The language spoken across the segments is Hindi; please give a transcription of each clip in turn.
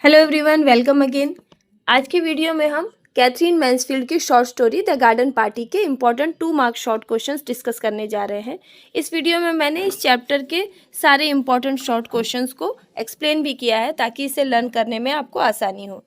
Hello everyone, welcome again. आज की वीडियो में हम कैथरीन मैन्सफील्ड की short story the garden Party के important 2 mark short questions discuss करने जा रहे हैं। इस वीडियो में मैंने इस चैप्टर के सारे इम्पॉर्टेंट शॉर्ट क्वेश्चंस को एक्सप्लेन भी किया है ताकि इसे लर्न करने में आपको आसानी हो।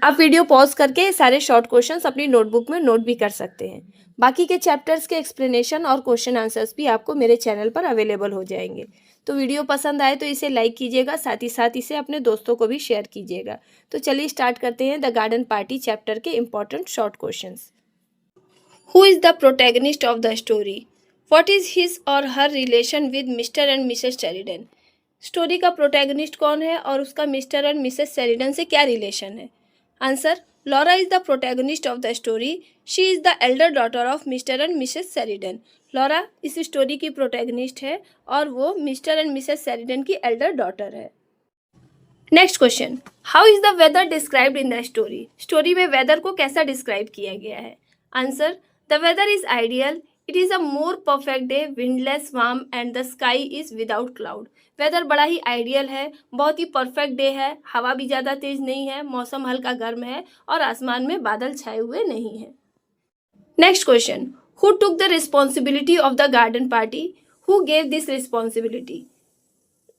आप वीडियो पॉज करके सारे शॉर्ट क्वेश्चंस अपनी नोटबुक में नोट भी कर सकते हैं। बाकी के चैप्टर्स के एक्सप्लेनेशन और क्वेश्चन आंसर्स भी आपको मेरे चैनल पर अवेलेबल हो जाएंगे। तो वीडियो पसंद आए तो इसे लाइक कीजिएगा, साथ ही साथ इसे अपने दोस्तों को भी शेयर कीजिएगा। तो चलिए स्टार्ट करते हैं द गार्डन पार्टी चैप्टर के important short questions. Who is the protagonist of the story? What is his or her relation with Mr and Mrs Sheridan? Story का प्रोटैगनिस्ट कौन है और उसका मिस्टर एंड मिसेस शेरिडन से क्या रिलेशन है? Answer: Laura is the protagonist of the story. She is the elder daughter of Mr and Mrs Sheridan. Laura इस स्टोरी की प्रोटैगनिस्ट है और वो मिस्टर एंड मिसेस शेरिडन की एल्डर डॉटर है। Next question, how is the weather described in the story? Story में वेदर को कैसा डिस्क्राइब किया गया है? Answer: the weather is ideal. It is a more perfect day, windless, warm and the sky is without cloud. Weather बड़ा ही आइडियल है, बहुत ही परफेक्ट डे है, हवा भी ज़्यादा तेज नहीं है, मौसम हल्का गर्म है और आसमान में बादल छाए हुए नहीं हैं। Next question, who took the responsibility of the garden party? Who gave this responsibility?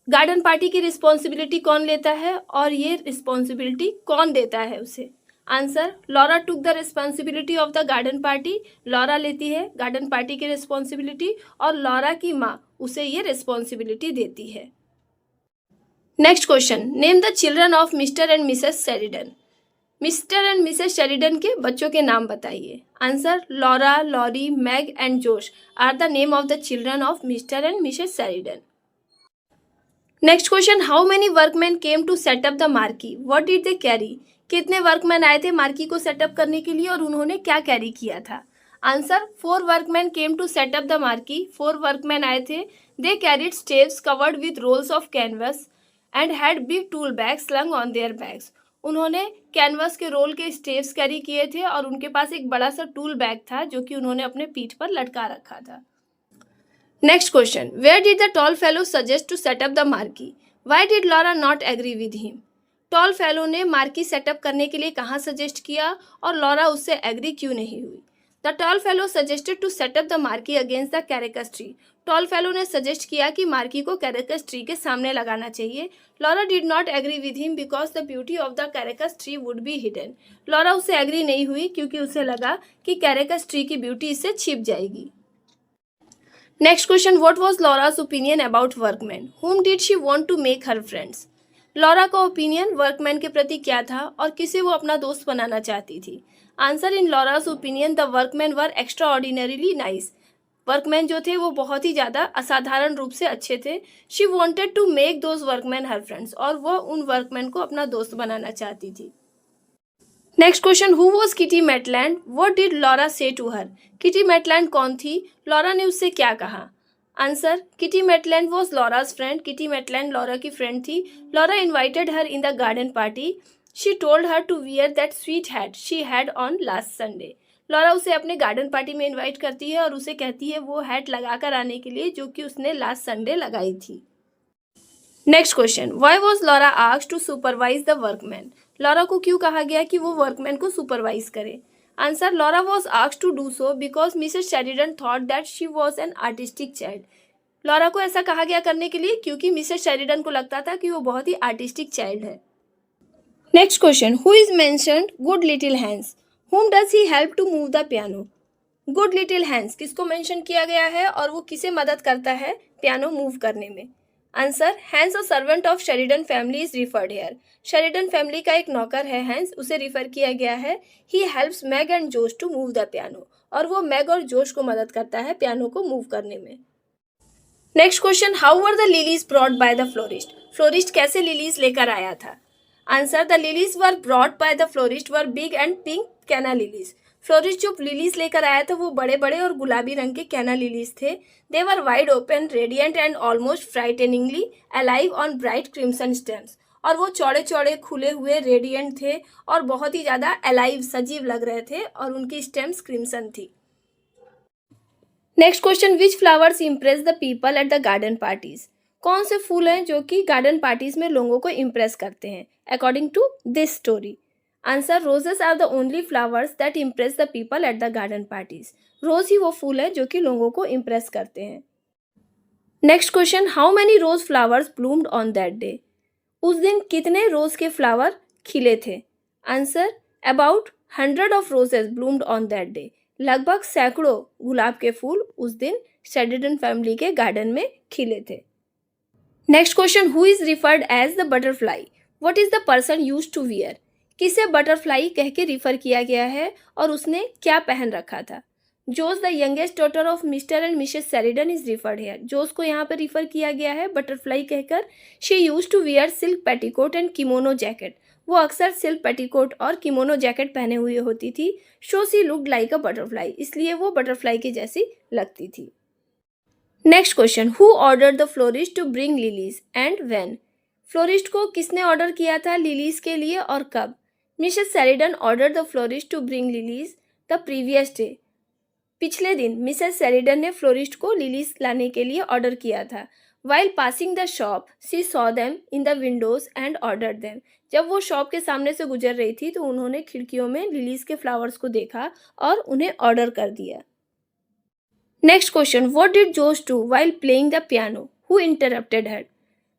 Garden party की रिस्पॉन्सिबिलिटी कौन लेता है और ये रिस्पॉन्सिबिलिटी कौन देता है उसे? Answer: Laura took the responsibility of the garden party. Laura लेती है गार्डन पार्टी की रिस्पॉन्सिबिलिटी और लॉरा की माँ उसे ये रिस्पॉन्सिबिलिटी देती है। Next question, name the children of Mr and Mrs Sheridan. Mr and Mrs Sheridan के बच्चों के नाम बताइए। Answer: Laura, Laurie, Meg and Jose are the name of the children of Mr and Mrs Sheridan. Next question, how many workman came to set up the marquee? What did they carry? कितने वर्कमैन आए थे मार्की को सेटअप करने के लिए और उन्होंने क्या कैरी किया था? Answer: 4 workman came to set up the marquee. 4 workman आए थे। They carried staves covered with rolls of canvas and had big tool bags slung on their bags. उन्होंने कैनवस के रोल के स्टेव्स कैरी किए थे और उनके पास एक बड़ा सा टूल बैग था जो कि उन्होंने अपने पीठ पर लटका रखा था। Next question, where did the tall fellow suggest to set up the marquee? Why did Laura not agree with him? Tall fellow ने मार्की सेटअप करने के लिए कहाँ सजेस्ट किया और लॉरा उससे एग्री क्यों नहीं हुई? The tall fellow suggested to set up the marquee against the karakas tree. Tall fellow ने सजेस्ट किया कि मार्की को कैरेकस ट्री के सामने लगाना चाहिए। Laura did not agree with him because the beauty of the karakas tree would be hidden. Laura उससे एग्री नहीं हुई क्योंकि उसे लगा कि कैरेकस ट्री की ब्यूटी इससे छिप जाएगी। Next question, what was Laura's opinion about workman? whom did she want to make her friends? Laura का ओपिनियन वर्कमैन के प्रति क्या था और किसे वो अपना दोस्त बनाना चाहती थी? Answer: in Laura's opinion the workman were extraordinarily nice. Workman जो थे वो बहुत ही ज़्यादा असाधारण रूप से अच्छे थे। She wanted to make those workman her friends, और वो उन वर्कमैन को अपना दोस्त बनाना चाहती थी। Next question, who was Kitty Maitland? What did Laura say to her? Kitty Maitland कौन थी? लॉरा ने उससे क्या कहा? Answer: Kitty Maitland was Laura's friend. Kitty Maitland Laura की फ्रेंड थी। Laura invited her in the garden party. She told her to wear that sweet hat she had on last Sunday. Laura उसे अपने गार्डन पार्टी में इन्वाइट करती है और उसे कहती है वो हैट लगाकर आने के लिए जो कि उसने लास्ट संडे लगाई थी। Next question, why was Laura asked to supervise the workman? Laura को क्यों कहा गया कि वो वर्कमैन को सुपरवाइज करे? Answer: Laura was asked to do so because Mrs Sheridan thought that she was an artistic child. Laura को ऐसा कहा गया करने के लिए क्योंकि मिसेस शेरिडन को लगता था कि वो बहुत ही आर्टिस्टिक चाइल्ड है। Next question, who is mentioned good little Hans? whom does he help to move the piano? Good little Hans किसको मेंशन किया गया है और वो किसे मदद करता है पियानो मूव करने में? Answer: Hans a servant of Sheridan family is referred here. Sheridan family का एक नौकर है हैंस, उसे रिफर किया गया है। ही हेल्प्स मैग एंड जोश टू मूव द पियानो, और वो मैग और जोश को मदद करता है पियानो को मूव करने में। Next question, how were the lilies brought by the florist? Florist कैसे लिलीज लेकर आया था? Answer: the lilies were brought by the florist were big and pink कैना लिलीज। फ्लोरिस्ट जो लिलीज लेकर आया था वो बड़े बड़े और गुलाबी रंग के कैना लिलीज थे। They were wide open, radiant and almost frighteningly alive on bright crimson stems. और वो चौड़े चौड़े खुले हुए रेडियंट थे और बहुत ही ज़्यादा अलाइव सजीव लग रहे थे और उनकी स्टेम्स क्रिम्सन थी। Next question, which flowers impress the people at the garden parties? कौन से फूल हैं जो कि गार्डन पार्टीज में लोगों को इम्प्रेस करते हैं according to this story? Answer, roses are the only flowers that impress the people at the garden parties. Rose ही वो फूल है जो कि लोगों को इम्प्रेस करते हैं। Next question, how many rose flowers bloomed on that day? उस दिन कितने रोज के फ्लावर खिले थे? Answer, about 100 of roses bloomed on that day. लगभग सैकड़ों गुलाब के फूल उस दिन शेरिडन फैमिली के गार्डन में खिले थे। Next question, who is referred as the butterfly? What is the person used to wear? किसे बटरफ्लाई कह के रिफर किया गया है और उसने क्या पहन रखा था? Jose the youngest daughter of Mr and Mrs Sheridan is referred here. Jose को यहाँ पर रिफर किया गया है बटरफ्लाई कहकर। She used to wear silk petticoat and kimono jacket. वो अक्सर सिल्क पेटीकोट और किमोनो जैकेट पहने हुए होती थी। So she looked like a butterfly, इसलिए वो बटरफ्लाई की जैसी लगती थी। Next question, who ordered the florist to bring lilies and when? Florist को किसने ऑर्डर किया था लिलीज के लिए और कब? Mrs Sheridan ordered the florist to bring lilies the previous day. पिछले दिन मिसेस शेरिडन ने फ्लोरिस्ट को लिलीज लाने के लिए ऑर्डर किया था। While passing the shop she saw them in the windows and ordered them. जब वो शॉप के सामने से गुजर रही थी तो उन्होंने खिड़कियों में लिलीज के फ्लावर्स को देखा और उन्हें ऑर्डर कर दिया। नेक्स्ट क्वेश्चन, व्हाट डिड जोश do while playing the piano? Who interrupted her?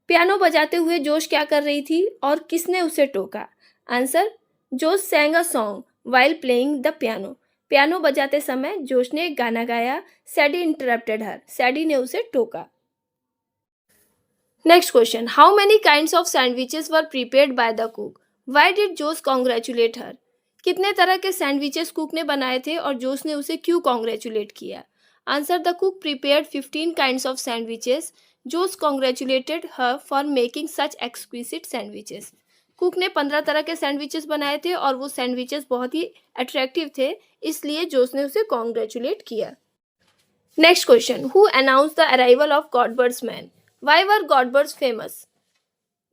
Piano बजाते हुए जोश क्या कर रही थी और किसने उसे टोका? आंसर, जोश सैंग a song while playing the piano. Piano बजाते समय जोश ने एक गाना गाया। सैडी इंटरप्टेड हर, सैडी ने उसे टोका। Next question, how many kinds of sandwiches were prepared by the cook? Why did जोश कॉन्ग्रेचुलेट हर? कितने तरह के सैंडविचेस कुक ने बनाए थे और जोश ने उसे क्यों कॉन्ग्रेचुलेट किया? Answer, the cook prepared 15 kinds of sandwiches. Jose congratulated her for making such exquisite sandwiches. Cook ने 15 तरह के सैंडविचेस बनाए थे और वो सैंडविचेस बहुत ही अट्रैक्टिव थे, इसलिए जोश ने उसे कॉन्ग्रेचुलेट किया। Next question, who announce the arrival of Godber's man? Why were Godber's famous?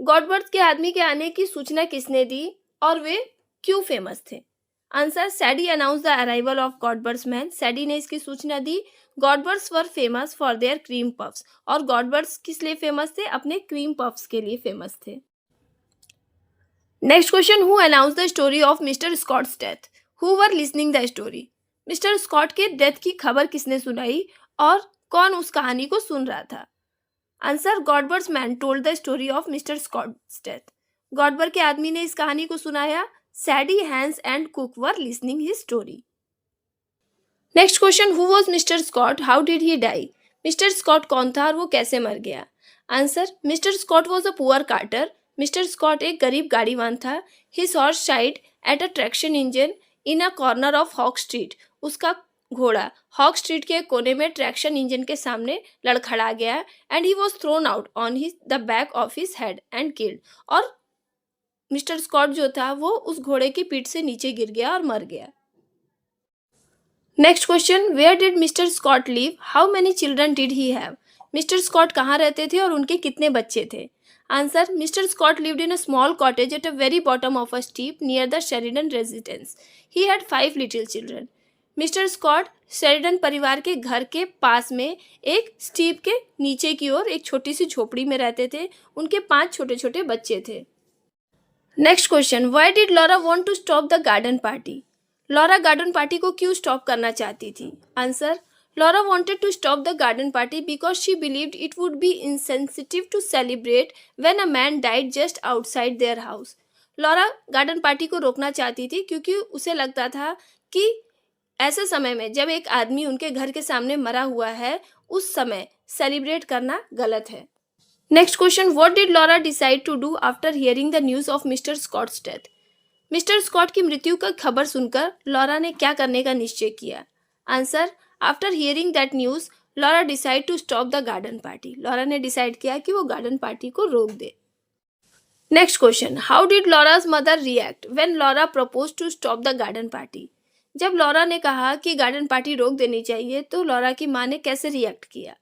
Godber's के आदमी के आने की सूचना किसने दी और वे क्यों फेमस थे? Answer, Sadie announce the arrival of Godber's man. Sadie ने इसकी सूचना दी। Godber's were famous for their cream puffs. और गॉडबर्ड्स किस लिए फेमस थे? अपने क्रीम पफ्स के लिए फेमस थे। Next question, who announce the story of Mr Scott's death? Who were listening the story? Mr Scott के डेथ की खबर किसने सुनाई और कौन उस कहानी को सुन रहा था? Answer, Godber's man told the story of Mr Scott's death. Godber के आदमी ने इस कहानी को सुनाया। Sadie, Hans and cook were listening his story. Next question, who was Mr Scott? How did he die? Mr Scott कौन था और वो कैसे मर गया? Answer, Mr Scott was a poor carter. Mr Scott एक गरीब गाड़ीवान था। His horse shied at a traction engine in a corner of Hawke street. उसका घोड़ा हॉक स्ट्रीट के कोने में ट्रैक्शन इंजन के सामने लड़खड़ा गया and he was thrown out on his the back of his head and killed. और मिस्टर स्कॉट जो था वो उस घोड़े की पीठ से नीचे गिर गया और मर गया। Next question, where did Mr Scott live? How many children did he have? Mr Scott कहाँ रहते थे और उनके कितने बच्चे थे? Answer, Mr Scott lived in a small cottage at a very bottom of a steep near the Sheridan residence. He had 5 little children. Mr Scott Sheridan परिवार के घर के पास में एक स्टीप के नीचे की ओर एक छोटी सी झोपड़ी में रहते थे। उनके 5 छोटे छोटे बच्चे थे। Next question, why did Laura want to stop the garden party? Laura garden party को क्यों स्टॉप करना चाहती थी? Answer, Laura wanted to stop the garden party because she believed it would be insensitive to celebrate when a man died just outside their house. Laura garden party को रोकना चाहती थी क्योंकि उसे लगता था कि ऐसे समय में जब एक आदमी उनके घर के सामने मरा हुआ है, उस समय सेलिब्रेट करना गलत है। Next question, what did Laura decide to do after hearing the news of Mr Scott's death? Mr Scott की मृत्यु का खबर सुनकर लॉरा ने क्या करने का निश्चय किया? Answer, after hearing that news Laura decide to stop the garden party. Laura ने डिसाइड किया कि वो गार्डन पार्टी को रोक दे। Next question, how did Laura's mother react when Laura propose to stop the garden party? जब लॉरा ने कहा कि गार्डन पार्टी रोक देनी चाहिए तो लॉरा की माँ ने कैसे रिएक्ट किया?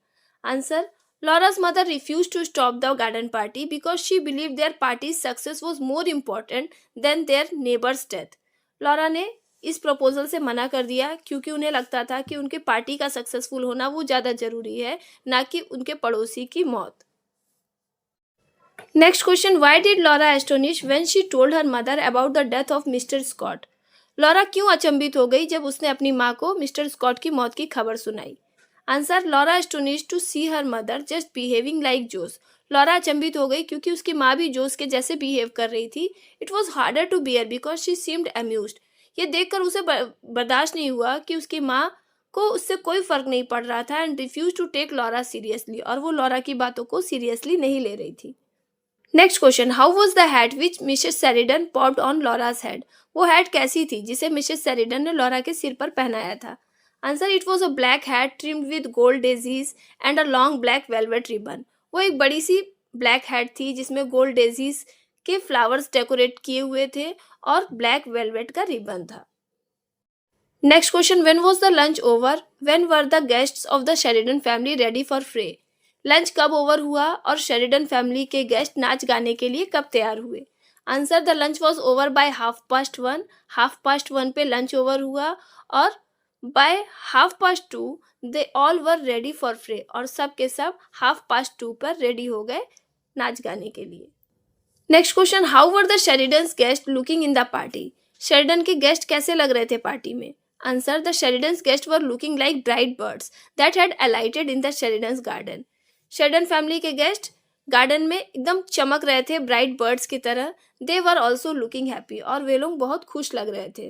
Answer, Laura's mother refused to stop the garden party because she believed their party's success was more important than their neighbor's death. Laura ने इस प्रपोजल से मना कर दिया क्योंकि उन्हें लगता था कि उनके पार्टी का सक्सेसफुल होना वो ज़्यादा जरूरी है, ना कि उनके पड़ोसी की मौत। Next question, why did Laura astonish when she told her mother about the death of Mr Scott? Laura क्यों अचंभित हो गई जब उसने अपनी माँ को मिस्टर स्कॉट की मौत की खबर सुनाई? Answer, Laura astonish to see her mother just behaving like जोस। लॉरा अचंभित हो गई क्योंकि उसकी माँ भी जोस के जैसे बिहेव कर रही थी। It was harder to bear because she seemed amused. ये देखकर उसे बर्दाश्त नहीं हुआ कि उसकी माँ को उससे कोई फर्क नहीं पड़ रहा था, and refuse to take Laura seriously, और वो लॉरा की बातों को सीरियसली नहीं ले रही थी। Next question, how was the hat which Mrs Sheridan popped on Laura's head? वो हैट कैसी थी जिसे मिसेस सेरिडन ने लॉरा के सिर पर पहनाया था? Answer, it was a black hat trimmed with gold daisies and a long black velvet ribbon. वो एक बड़ी सी ब्लैक हैट थी जिसमें गोल्ड डेजीज के फ्लावर्स डेकोरेट किए हुए थे और ब्लैक वेलवेट का रिबन था। Next question, when was the lunch over? When were the guests of the Sheridan family ready for फ्रे? लंच कब ओवर हुआ और शेरिडन फैमिली के गेस्ट नाच गाने के लिए कब तैयार हुए? Answer, the lunch was over by 1:30। 1:30 पे लंच ओवर हुआ और by 2:30 they all were ready for fray, और सब के सब 2:30 पर रेडी हो गए नाच गाने के लिए। Next question, how were the Sheridans guest looking in the party? Sheridan के गेस्ट कैसे लग रहे थे पार्टी में? Answer, the Sheridans guest were looking like bright birds that had alighted in the Sheridans garden. Sheridan family के गेस्ट गार्डन में एकदम चमक रहे थे ब्राइट बर्ड्स की तरह। They were also looking happy, और वे लोग बहुत खुश लग रहे थे।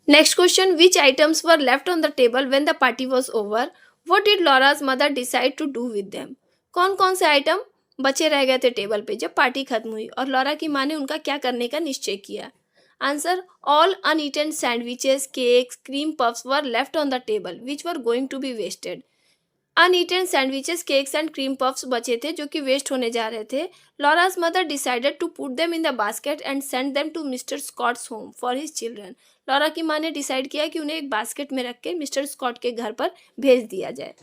Next question, which items were left on the table when the party was over? What did Laura's mother decide to do with them? कौन कौन से आइटम बचे रह गए थे टेबल पे जब पार्टी खत्म हुई, और लॉरा की माँ ने उनका क्या करने का निश्चय किया? Answer, all uneaten sandwiches, cakes, cream puffs were left on the table which were going to be wasted. Uneaten sandwiches, cakes and cream puffs बचे थे जो कि वेस्ट होने जा रहे थे। Laura's mother decided to put them in the basket and send them to Mr Scott's home for his children. Laura की माँ ने डिसाइड किया कि उन्हें एक बास्केट में रख के मिस्टर स्कॉट के घर पर भेज दिया जाए।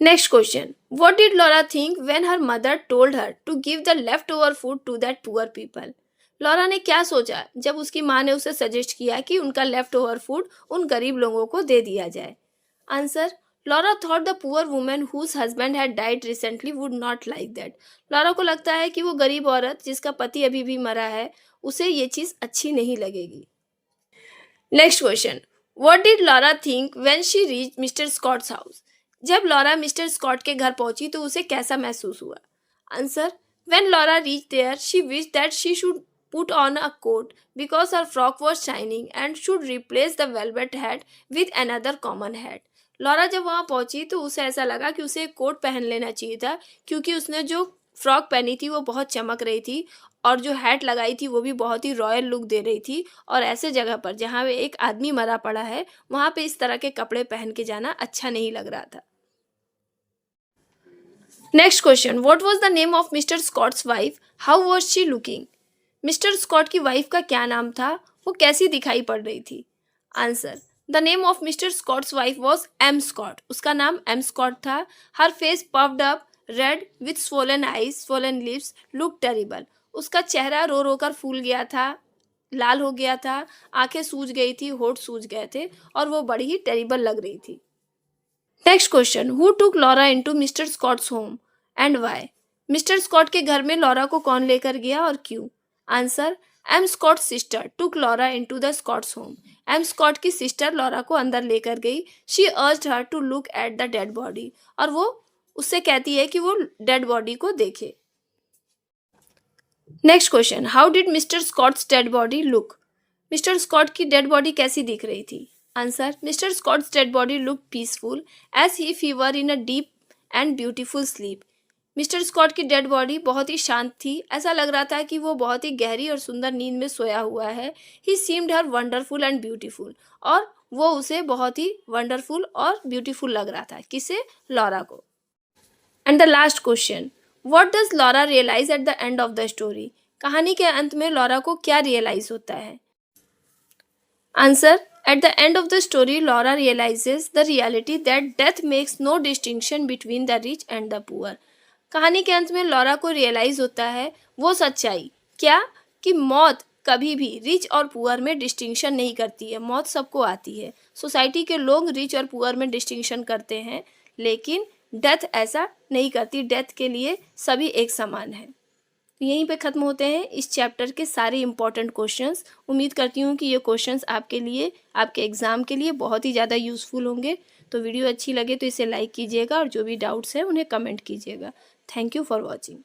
Next question, what did Laura think when her mother told her to give the left over food to that poor people? Laura ने क्या सोचा जब उसकी माँ ने उसे सजेस्ट किया कि उनका लेफ्ट ओवर फूड उन गरीब लोगों को दे दिया जाए? Answer, Laura thought the poor women whose husband had died recently would not like that. Laura को लगता है कि वो गरीब औरत जिसका पति अभी भी मरा है, उसे ये चीज़ अच्छी नहीं लगेगी। Next question, what did Laura think when she reach Mr Scott's house? जब लॉरा मिस्टर स्कॉट के घर पहुंची तो उसे कैसा महसूस हुआ? Answer, when Laura reach there she wish that she should put on a coat because her frock was shining and should replace the velvet hat with another common hat. Laura जब वहाँ पहुंची तो उसे ऐसा लगा कि उसे एक कोट पहन लेना चाहिए था, क्योंकि उसने जो फ्रॉक पहनी थी वो बहुत चमक रही थी, और जो हैट लगाई थी वो भी बहुत ही रॉयल लुक दे रही थी, और ऐसे जगह पर जहाँ पे एक आदमी मरा पड़ा है वहाँ पे इस तरह के कपड़े पहन के जाना अच्छा नहीं लग रहा था। Next question, what was the name of Mr Scott's wife? How was she looking? Mr Scott की वाइफ का क्या नाम था? वो कैसी दिखाई पड़ रही थी? Answer, the name of Mr Scott's wife was Em Scott. उसका नाम एम स्कॉट था। Her face puffed up red with swollen eyes swollen lips look terrible. उसका चेहरा रो रो कर फूल गया था, लाल हो गया था, आंखें सूज गई थी, होठ सूज गए थे, और वो बड़ी ही टेरिबल लग रही थी। Next question, who took Laura into Mr Scott's home and why? Mr Scott के घर में लॉरा को कौन लेकर गया और क्यों? Answer, M Scott sister took Laura into the Scotts' home. M Scott की सिस्टर लॉरा को अंदर लेकर गई। She urged her to look at the dead body, और वो उससे कहती है कि वो डेड बॉडी को देखे। Next question, how did Mr Scott's dead body look? Mr Scott की डेड बॉडी कैसी दिख रही थी? Answer, Mr Scott's dead body look peaceful as if he were in a deep and beautiful sleep. Mr Scott की डेड बॉडी बहुत ही शांत थी। ऐसा लग रहा था कि वो बहुत ही गहरी और सुंदर नींद में सोया हुआ है। He seemed her wonderful and beautiful, और वो उसे बहुत ही वंडरफुल और ब्यूटीफुल लग रहा था। किसे? लॉरा को। And the last question, what does Laura realise at the end of the story? कहानी के अंत में लॉरा को क्या रियलाइज होता है? Answer, at the end of the story Laura realises the reality that death makes no distinction between the rich and the poor. कहानी के अंत में लॉरा को रियलाइज होता है वो सच्चाई, क्या? कि मौत कभी भी रिच और पुअर में डिस्टिंक्शन नहीं करती है। मौत सबको आती है। सोसाइटी के लोग रिच और पुअर में डिस्टिंक्शन करते हैं, लेकिन डेथ ऐसा नहीं करती। डेथ के लिए सभी एक समान है। तो यहीं पे ख़त्म होते हैं इस चैप्टर के सारे इम्पॉर्टेंट क्वेश्चंस। उम्मीद करती हूँ कि ये क्वेश्चंस आपके लिए, आपके एग्ज़ाम के लिए बहुत ही ज़्यादा यूज़फुल होंगे। तो वीडियो अच्छी लगे तो इसे लाइक कीजिएगा और जो भी डाउट्स हैं उन्हें कमेंट कीजिएगा। Thank you for watching.